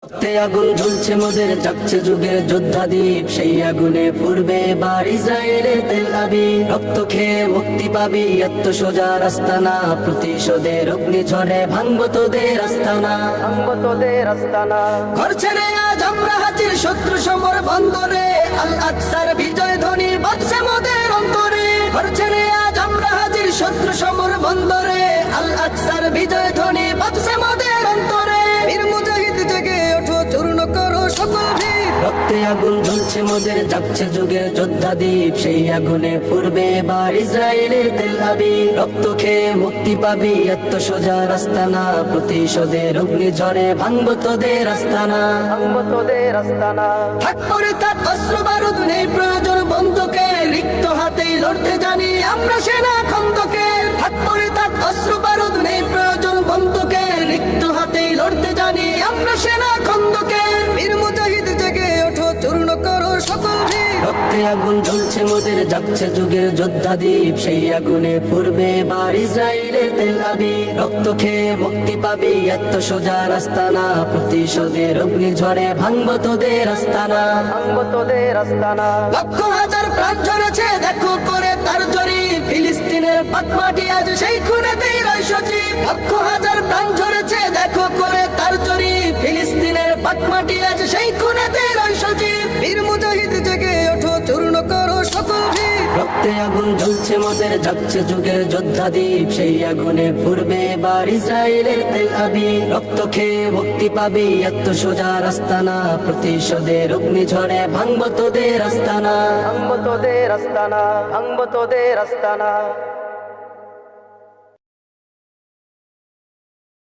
রক্তে আগুন ঝুলছে মোদের, জাগছে যুগের যোদ্ধা দ্বীপ, সেই আগুনে পূর্বে এবার ইসরায়েলের তেল আবিব। রক্ত খেয়ে মুক্তি পাবি, এত সোজা রাস্তা না, প্রতিশোধের অগ্নি ঝড়ে ভাঙবো তোদের আস্তানা, ভাঙবো তোদের আস্তানা। ঘর ছেড়ে আজ আমরা হাজির শত্রু সমর বন্দরে, আল আকসার বিজয় ধ্বনি বাজছে মোদের অন্তরে। ঘর ছেড়ে আজ আমরা হাজির শত্রু সমর বন্দরে, আল আকসার বিজয় ধ্বনি বাজছে মোদের অন্তরে। বীর মুজাহিদ জেগে ওঠো, চূর্ণ করো সকল ভিড়। রক্তে আগুন ঝুলছে মোদের, জাগছে যুগের যোদ্ধা দ্বীপ, সেই আগুনে পূর্বে এবার ইসরায়েলের তেল আবিব। রক্ত খেয়ে মুক্তি পাবি, এত সোজা রাস্তা না, প্রতিশোধের অগ্নি ঝড়ে ভাঙবো তোদের আস্তানা, ভাঙবো তোদের আস্তানা। থাক পরে থাক অস্ত্র বারুদ, নেই প্রয়োজন বন্ধুকে, রিক্ত হাতেই লড়তে জানি আমরা সেনা খন্দকে। থাক পরে থাক অস্ত্র বারুদ, নেই প্রয়োজন বন্ধুকে, রিক্ত হাতেই লড়তে জানি আমরা সেনা খন্দকে। বীর মুজাহিদ জেগে ওঠো, চূর্ণ করো সকল ভিড়। রক্তে আগুন ঝুলছে মোদের, জাগছে যুগের যোদ্ধা দ্বীপ, সেই আগুনে পূর্বে এবার ইসরায়েলের তেল আবিব। রক্ত খেয়ে মুক্তি পাবি, এত সোজা রাস্তা না, প্রতিশোধের অগ্নি ঝড়ে ভাঙবো তোদের আস্তানা, ভাঙবো তোদের আস্তানা। লক্ষ হাজার প্রাণ ঝরেছে দেখো করে তার জরি, ফিলিস্তিনের পাটমাটি আজ সেই খুনেতেই রয় সজীব। লক্ষ হাজার প্রাণ ঝরেছে দেখো করে তার জরি, ফিলিস্তিনের পাটমাটি আজ সেই খুনেতেই রয় সজীব। বীর মুজাহিদ জেগে ওঠো, চূর্ণ করো সকল ভিড়। রক্তে আগুন ঝুলছে মোদের, জাগছে যুগের যোদ্ধা দ্বীপ, সেই আগুনে পূর্বে এবার ইসরায়েলের তেল আবিব। রক্ত খেয়ে মুক্তি পাবি, এত সোজা রাস্তা না, প্রতিশোধের অগ্নি ঝড়ে ভাঙবো তোদের আস্তানা, ভাঙবো তোদের আস্তানা, ভাঙবো তোদের আস্তানা।